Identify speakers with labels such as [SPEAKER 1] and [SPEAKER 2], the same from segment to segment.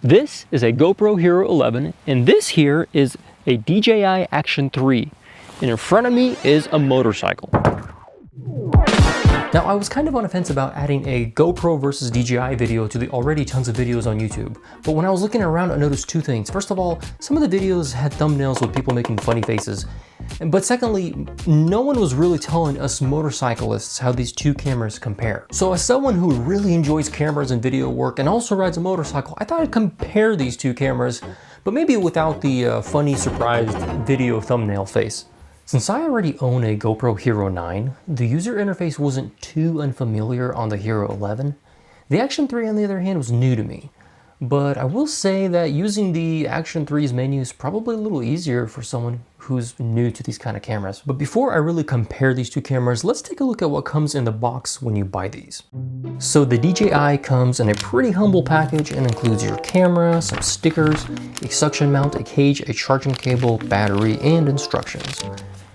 [SPEAKER 1] This is a GoPro Hero 11, and this here is a DJI Action 3. And in front of me is a motorcycle. Now, I was kind of on the fence about adding a GoPro versus DJI video to the already tons of videos on YouTube. But when I was looking around, I noticed two things. First of all, some of the videos had thumbnails with people making funny faces. But secondly, no one was really telling us motorcyclists how these two cameras compare. So as someone who really enjoys cameras and video work and also rides a motorcycle, I thought I'd compare these two cameras, but maybe without the funny surprised video thumbnail face. Since I already own a GoPro Hero 9, the user interface wasn't too unfamiliar on the Hero 11. The Action 3, on the other hand, was new to me. But I will say that using the Action 3's menu is probably a little easier for someone who's new to these kind of cameras. But before I really compare these two cameras, let's take a look at what comes in the box when you buy these. So the DJI comes in a pretty humble package and includes your camera, some stickers, a suction mount, a cage, a charging cable, battery, and instructions.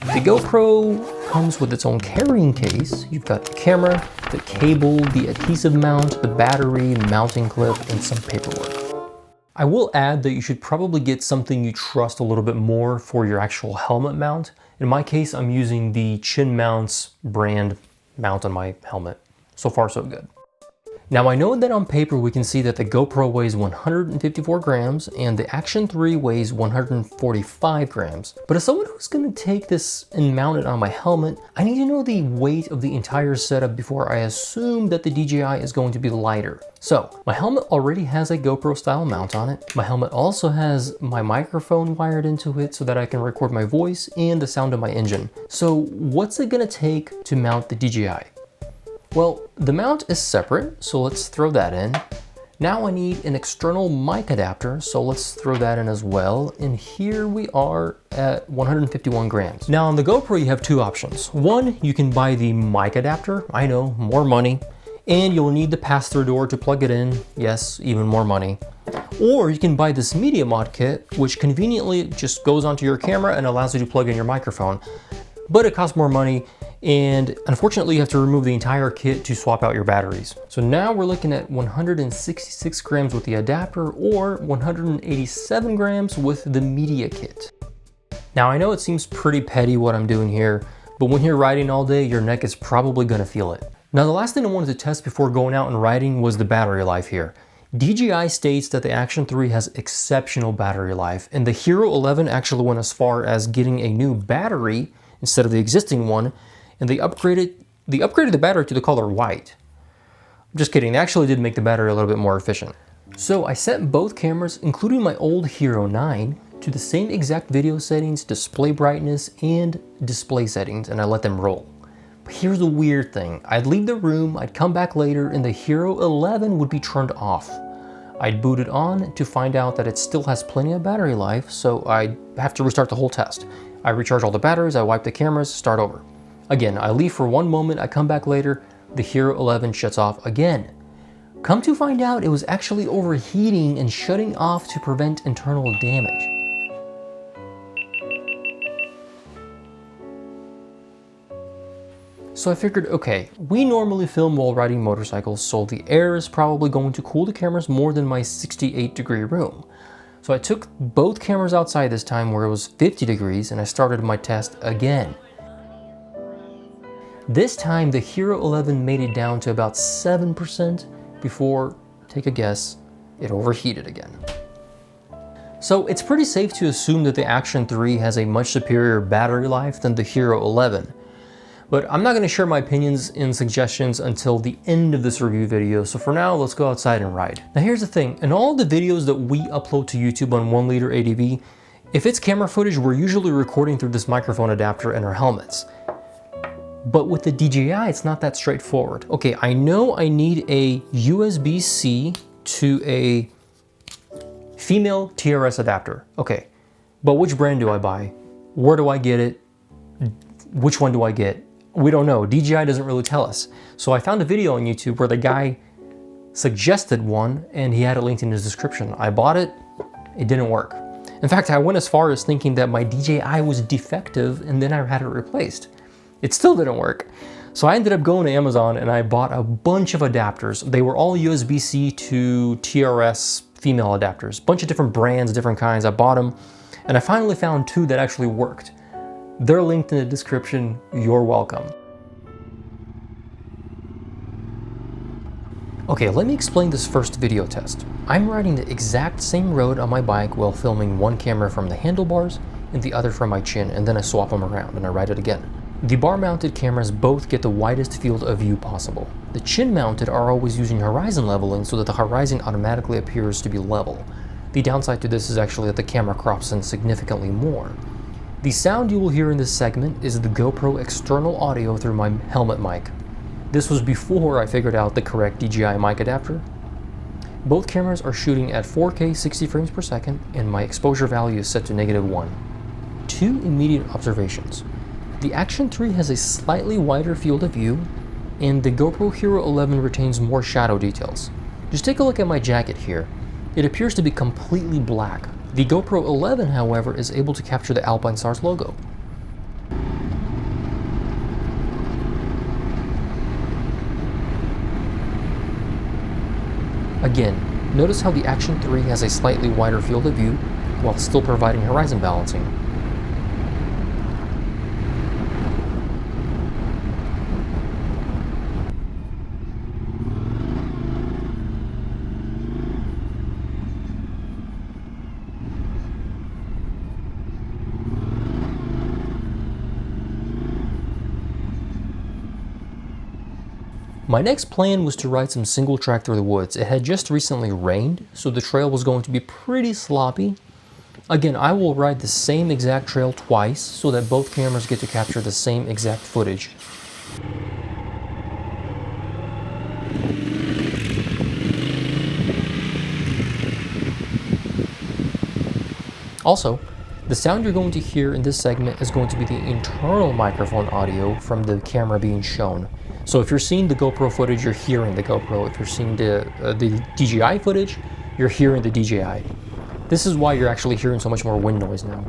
[SPEAKER 1] The GoPro comes with its own carrying case. You've got the camera, the cable, the adhesive mount, the battery, mounting clip, and some paperwork. I will add that you should probably get something you trust a little bit more for your actual helmet mount. In my case, I'm using the Chin Mounts brand mount on my helmet. So far, so good. Now, I know that on paper we can see that the GoPro weighs 154 grams and the Action 3 weighs 145 grams. But as someone who's going to take this and mount it on my helmet, I need to know the weight of the entire setup before I assume that the DJI is going to be lighter. So, my helmet already has a GoPro style mount on it. My helmet also has my microphone wired into it so that I can record my voice and the sound of my engine. So, what's it going to take to mount the DJI? Well, the mount is separate, so let's throw that in. Now I need an external mic adapter, so let's throw that in as well. And here we are at 151 grams. Now on the GoPro, you have two options. One, you can buy the mic adapter. I know, more money. And you'll need the pass-through door to plug it in. Yes, even more money. Or you can buy this media mod kit, which conveniently just goes onto your camera and allows you to plug in your microphone. But it costs more money, and unfortunately you have to remove the entire kit to swap out your batteries. So now we're looking at 166 grams with the adapter or 187 grams with the media kit. Now I know it seems pretty petty what I'm doing here, but when you're riding all day, your neck is probably gonna feel it. Now the last thing I wanted to test before going out and riding was the battery life here. DJI states that the Action 3 has exceptional battery life, and the Hero 11 actually went as far as getting a new battery instead of the existing one, and they upgraded the battery to the color white. Just kidding, they actually did make the battery a little bit more efficient. So I set both cameras, including my old Hero 9, to the same exact video settings, display brightness, and display settings, and I let them roll. But here's the weird thing. I'd leave the room, I'd come back later, and the Hero 11 would be turned off. I'd boot it on to find out that it still has plenty of battery life, so I'd have to restart the whole test. I recharge all the batteries, I wipe the cameras, start over. Again, I leave for one moment, I come back later, the Hero 11 shuts off again. Come to find out, it was actually overheating and shutting off to prevent internal damage. So I figured, okay, we normally film while riding motorcycles, so the air is probably going to cool the cameras more than my 68-degree room. So I took both cameras outside this time where it was 50 degrees and I started my test again. This time the Hero 11 made it down to about 7% before, take a guess, it overheated again. So it's pretty safe to assume that the Action 3 has a much superior battery life than the Hero 11. But I'm not going to share my opinions and suggestions until the end of this review video, so for now, let's go outside and ride. Now here's the thing, in all the videos that we upload to YouTube on LiterADV, if it's camera footage, we're usually recording through this microphone adapter in our helmets. But with the DJI, it's not that straightforward. Okay, I know I need a USB-C to a female TRS adapter. Okay, but which brand do I buy? Where do I get it? Which one do I get? We don't know. DJI doesn't really tell us. So I found a video on YouTube where the guy suggested one and he had it linked in his description. I bought it, it didn't work. In fact, I went as far as thinking that my DJI was defective and then I had it replaced. It still didn't work. So I ended up going to Amazon and I bought a bunch of adapters. They were all USB-C to TRS female adapters. Bunch of different brands, different kinds. I bought them, and I finally found two that actually worked. They're linked in the description. You're welcome. Okay, let me explain this first video test. I'm riding the exact same road on my bike while filming one camera from the handlebars and the other from my chin, and then I swap them around and I ride it again. The bar-mounted cameras both get the widest field of view possible. The chin-mounted are always using horizon leveling so that the horizon automatically appears to be level. The downside to this is actually that the camera crops in significantly more. The sound you will hear in this segment is the GoPro external audio through my helmet mic. This was before I figured out the correct DJI mic adapter. Both cameras are shooting at 4K 60 frames per second, and my exposure value is set to -1. Two immediate observations. The Action 3 has a slightly wider field of view, and the GoPro Hero 11 retains more shadow details. Just take a look at my jacket here. It appears to be completely black. The GoPro 11, however, is able to capture the Alpinestars logo. Again, notice how the Action 3 has a slightly wider field of view while still providing horizon balancing. My next plan was to ride some single track through the woods. It had just recently rained, so the trail was going to be pretty sloppy. Again, I will ride the same exact trail twice so that both cameras get to capture the same exact footage. Also, the sound you're going to hear in this segment is going to be the internal microphone audio from the camera being shown. So if you're seeing the GoPro footage, you're hearing the GoPro. If you're seeing the DJI footage, you're hearing the DJI. This is why you're actually hearing so much more wind noise now.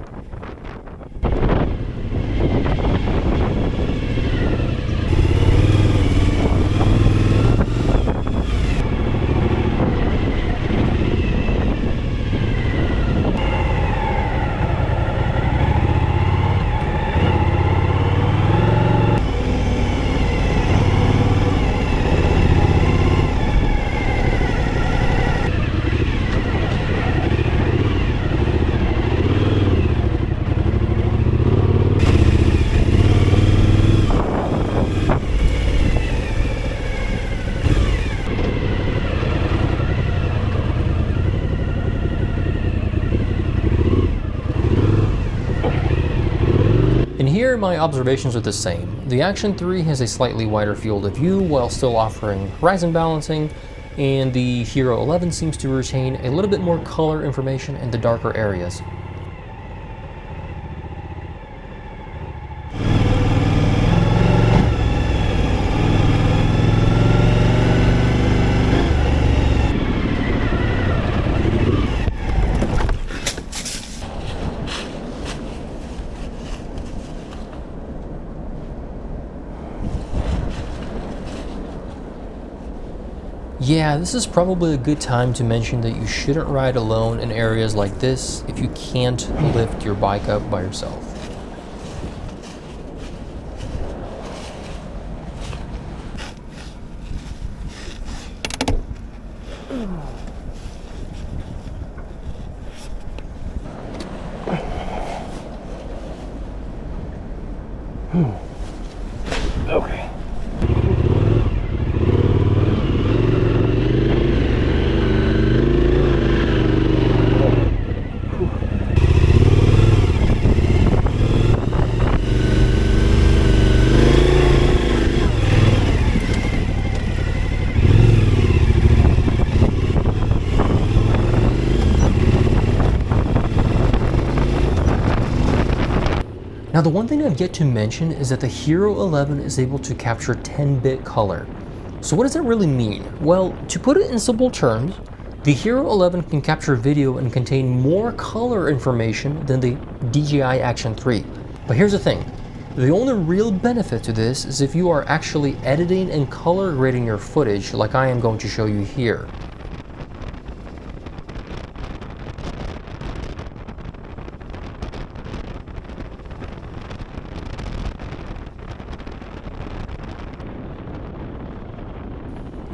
[SPEAKER 1] And here my observations are the same. The Action 3 has a slightly wider field of view while still offering horizon balancing, and the Hero 11 seems to retain a little bit more color information in the darker areas. Yeah, this is probably a good time to mention that you shouldn't ride alone in areas like this if you can't lift your bike up by yourself. Okay. Now the one thing I've yet to mention is that the Hero 11 is able to capture 10-bit color. So what does that really mean? Well, to put it in simple terms, the Hero 11 can capture video and contain more color information than the DJI Action 3. But here's the thing, the only real benefit to this is if you are actually editing and color grading your footage like I am going to show you here.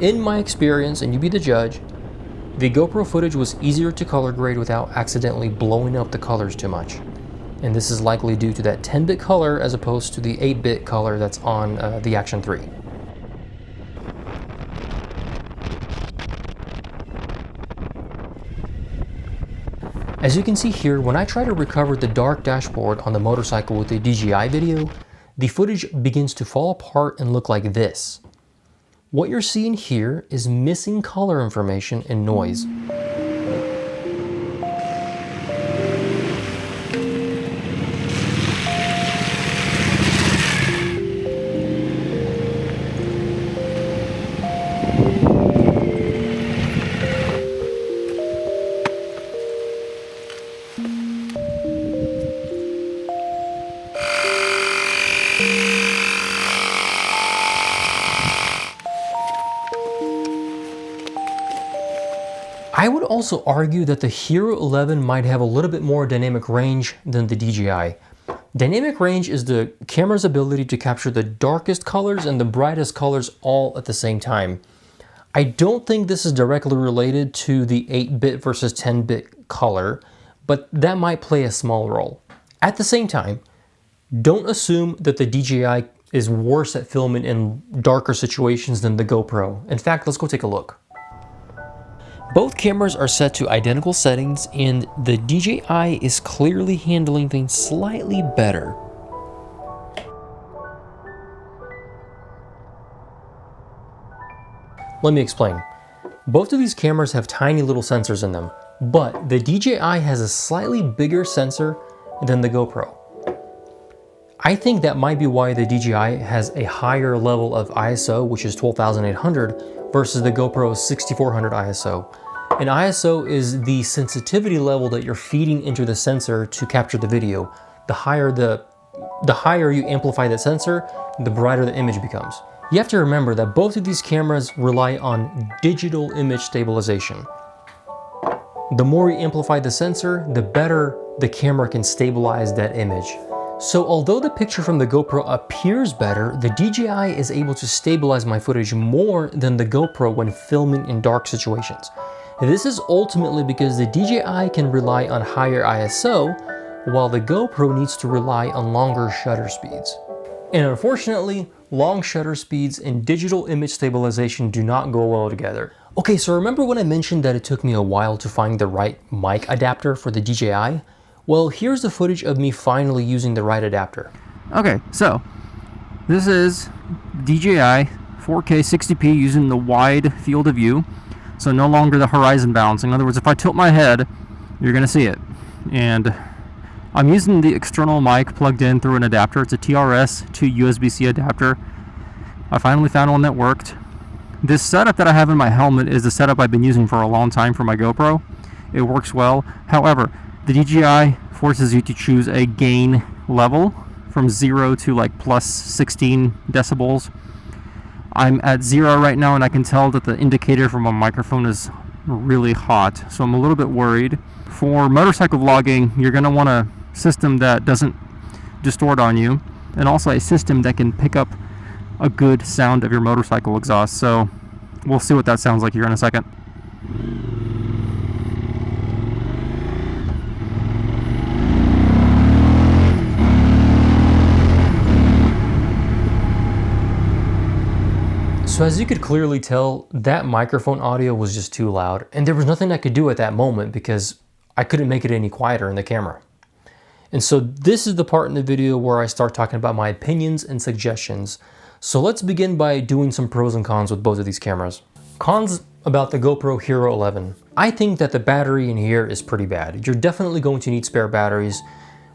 [SPEAKER 1] In my experience, and you be the judge, the GoPro footage was easier to color grade without accidentally blowing up the colors too much. And this is likely due to that 10-bit color as opposed to the 8-bit color that's on the Action 3. As you can see here, when I try to recover the dark dashboard on the motorcycle with the DJI video, the footage begins to fall apart and look like this. What you're seeing here is missing color information and noise. I would also argue that the Hero 11 might have a little bit more dynamic range than the DJI. Dynamic range is the camera's ability to capture the darkest colors and the brightest colors all at the same time. I don't think this is directly related to the 8-bit versus 10-bit color, but that might play a small role. At the same time, don't assume that the DJI is worse at filming in darker situations than the GoPro. In fact, let's go take a look. Both cameras are set to identical settings, and the DJI is clearly handling things slightly better. Let me explain. Both of these cameras have tiny little sensors in them, but the DJI has a slightly bigger sensor than the GoPro. I think that might be why the DJI has a higher level of ISO, which is 12,800, versus the GoPro's 6,400 ISO. And ISO is the sensitivity level that you're feeding into the sensor to capture the video. The higher you amplify that sensor, the brighter the image becomes. You have to remember that both of these cameras rely on digital image stabilization. The more you amplify the sensor, the better the camera can stabilize that image. So although the picture from the GoPro appears better, the DJI is able to stabilize my footage more than the GoPro when filming in dark situations. This is ultimately because the DJI can rely on higher ISO, while the GoPro needs to rely on longer shutter speeds. And unfortunately, long shutter speeds and digital image stabilization do not go well together. Okay, so remember when I mentioned that it took me a while to find the right mic adapter for the DJI? Well, here's the footage of me finally using the right adapter.
[SPEAKER 2] Okay, so this is DJI 4K 60p using the wide field of view. So no longer the horizon bounds. In other words, if I tilt my head, you're going to see it. And I'm using the external mic plugged in through an adapter. It's a TRS to USB-C adapter. I finally found one that worked. This setup that I have in my helmet is the setup I've been using for a long time for my GoPro. It works well. However, the DJI forces you to choose a gain level from 0 to like plus 16 decibels. I'm at 0 right now, and I can tell that the indicator from my microphone is really hot, so I'm a little bit worried. For motorcycle vlogging, you're going to want a system that doesn't distort on you, and also a system that can pick up a good sound of your motorcycle exhaust. So we'll see what that sounds like here in a second.
[SPEAKER 1] So as you could clearly tell, that microphone audio was just too loud, and there was nothing I could do at that moment because I couldn't make it any quieter in the camera. And so this is the part in the video where I start talking about my opinions and suggestions. So let's begin by doing some pros and cons with both of these cameras. Cons about the GoPro Hero 11. I think that the battery in here is pretty bad. You're definitely going to need spare batteries,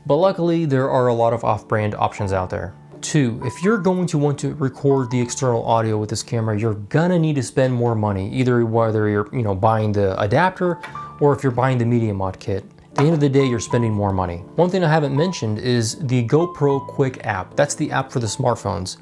[SPEAKER 1] but luckily there are a lot of off-brand options out there. 2, if you're going to want to record the external audio with this camera, you're gonna need to spend more money, either whether you're buying the adapter or if you're buying the media mod kit. At the end of the day, you're spending more money. One thing I haven't mentioned is the GoPro Quick app. That's the app for the smartphones.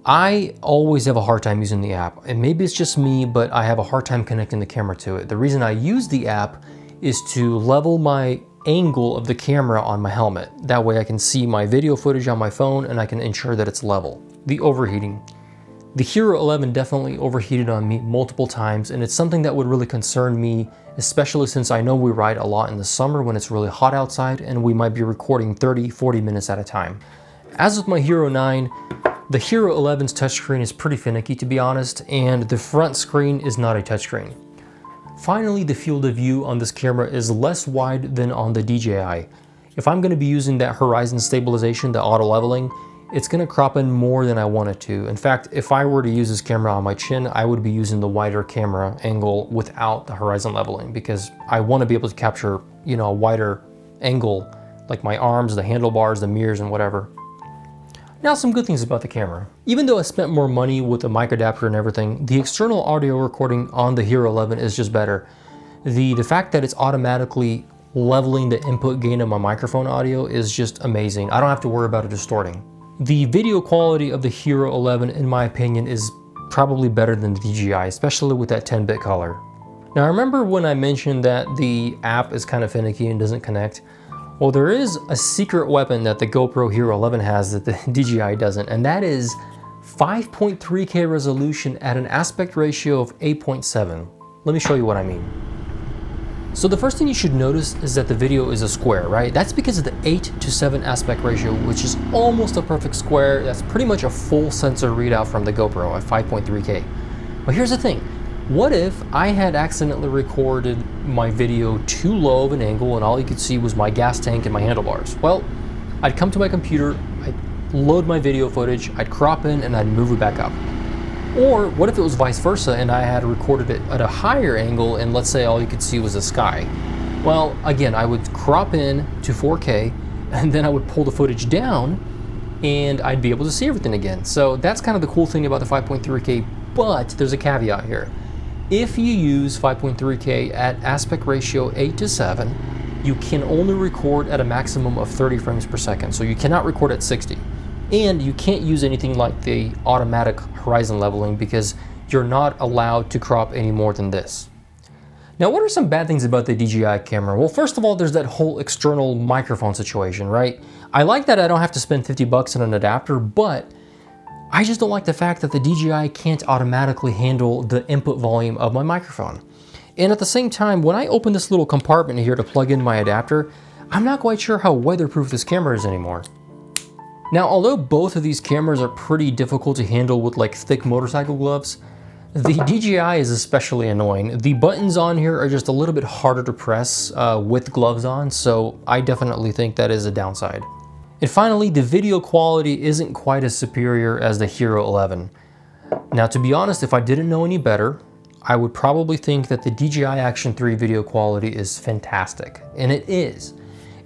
[SPEAKER 1] I always have a hard time using the app, and maybe it's just me, but I have a hard time connecting the camera to it. The reason I use the app is to level my angle of the camera on my helmet. That way I can see my video footage on my phone and I can ensure that it's level. The overheating. The Hero 11 definitely overheated on me multiple times, and it's something that would really concern me, especially since I know we ride a lot in the summer when it's really hot outside and we might be recording 30-40 minutes at a time. As with my Hero 9, the Hero 11's touchscreen is pretty finicky, to be honest, and the front screen is not a touchscreen. Finally, the field of view on this camera is less wide than on the DJI. If I'm going to be using that horizon stabilization, the auto leveling, it's going to crop in more than I want it to. In fact, if I were to use this camera on my chin, I would be using the wider camera angle without the horizon leveling, because I want to be able to capture, you know, a wider angle, like my arms, the handlebars, the mirrors, and whatever. Now, some good things about the camera. Even though I spent more money with the mic adapter and everything, the external audio recording on the Hero 11 is just better. The fact that it's automatically leveling the input gain of my microphone audio is just amazing. I don't have to worry about it distorting. The video quality of the Hero 11, in my opinion, is probably better than the DJI, especially with that 10-bit color. Now, remember when I mentioned that the app is kind of finicky and doesn't connect? Well, there is a secret weapon that the GoPro Hero 11 has that the DJI doesn't, and that is 5.3K resolution at an aspect ratio of 8.7. Let me show you what I mean. So the first thing you should notice is that the video is a square, right? That's because of the 8:7 aspect ratio, which is almost a perfect square. That's pretty much a full sensor readout from the GoPro at 5.3K. But here's the thing. What if I had accidentally recorded my video too low of an angle and all you could see was my gas tank and my handlebars? Well, I'd come to my computer, I'd load my video footage, I'd crop in, and I'd move it back up. Or what if it was vice versa and I had recorded it at a higher angle and let's say all you could see was the sky? Well, again, I would crop in to 4K and then I would pull the footage down and I'd be able to see everything again. So that's kind of the cool thing about the 5.3K, but there's a caveat here. If you use 5.3K at aspect ratio 8:7, you can only record at a maximum of 30 frames per second. So you cannot record at 60. And you can't use anything like the automatic horizon leveling because you're not allowed to crop any more than this. Now, what are some bad things about the DJI camera? Well, first of all, there's that whole external microphone situation, right? I like that I don't have to spend 50 bucks on an adapter, but I just don't like the fact that the DJI can't automatically handle the input volume of my microphone. And at the same time, when I open this little compartment here to plug in my adapter, I'm not quite sure how weatherproof this camera is anymore. Now, although both of these cameras are pretty difficult to handle with like thick motorcycle gloves, the DJI is especially annoying. The buttons on here are just a little bit harder to press with gloves on, so I definitely think that is a downside. And finally, the video quality isn't quite as superior as the Hero 11. Now, to be honest, if I didn't know any better, I would probably think that the DJI Action 3 video quality is fantastic, and it is.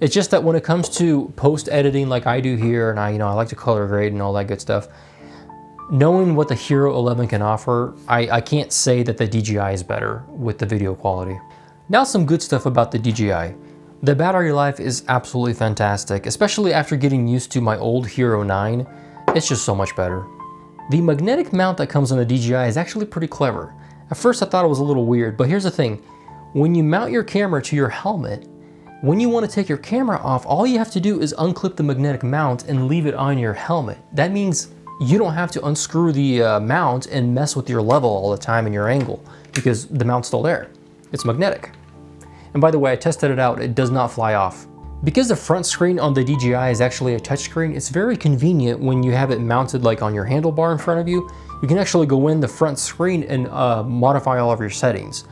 [SPEAKER 1] It's just that when it comes to post-editing like I do here, and I like to color grade and all that good stuff, knowing what the Hero 11 can offer, I can't say that the DJI is better with the video quality. Now, some good stuff about the DJI. The battery life is absolutely fantastic, especially after getting used to my old Hero 9. It's just so much better. The magnetic mount that comes on the DJI is actually pretty clever. At first I thought it was a little weird, but here's the thing. When you mount your camera to your helmet, when you want to take your camera off, all you have to do is unclip the magnetic mount and leave it on your helmet. That means you don't have to unscrew the mount and mess with your level all the time and your angle because the mount's still there. It's magnetic. And by the way, I tested it out, it does not fly off. Because the front screen on the DJI is actually a touchscreen, it's very convenient when you have it mounted like on your handlebar in front of you. You can actually go in the front screen and modify all of your settings.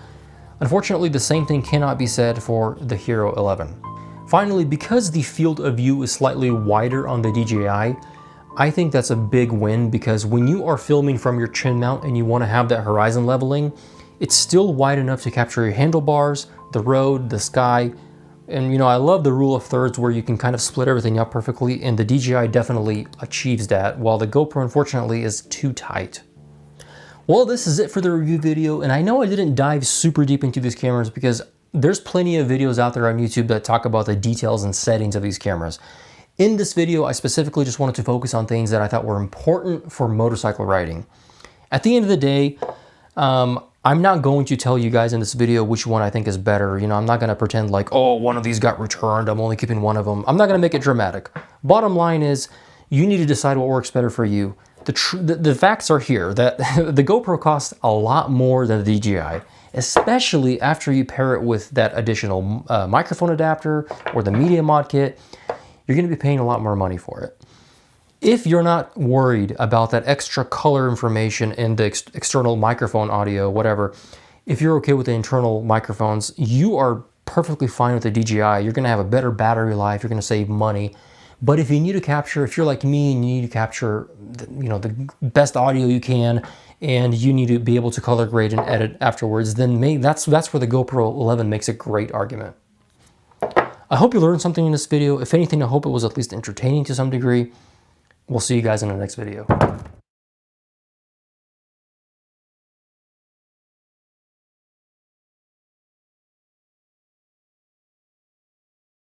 [SPEAKER 1] Unfortunately, the same thing cannot be said for the Hero 11. Finally, because the field of view is slightly wider on the DJI, I think that's a big win because when you are filming from your chin mount and you want to have that horizon leveling, it's still wide enough to capture your handlebars, the road, the sky, and I love the rule of thirds where you can kind of split everything up perfectly, and the DJI definitely achieves that, while the GoPro unfortunately is too tight. Well, this is it for the review video, and I know I didn't dive super deep into these cameras because there's plenty of videos out there on YouTube that talk about the details and settings of these cameras. In this video, I specifically just wanted to focus on things that I thought were important for motorcycle riding. At the end of the day, I'm not going to tell you guys in this video which one I think is better. I'm not going to pretend like, oh, one of these got returned, I'm only keeping one of them. I'm not going to make it dramatic. Bottom line is, you need to decide what works better for you. The facts are here that the GoPro costs a lot more than the DJI, especially after you pair it with that additional microphone adapter or the media mod kit. You're going to be paying a lot more money for it. If you're not worried about that extra color information in the external microphone audio, whatever, if you're okay with the internal microphones, you are perfectly fine with the DJI. You're going to have a better battery life. You're going to save money. But if you need to capture, if you're like me and you need to capture, the best audio you can, and you need to be able to color grade and edit afterwards, then that's where the GoPro 11 makes a great argument. I hope you learned something in this video. If anything, I hope it was at least entertaining to some degree. We'll see you guys in the next video.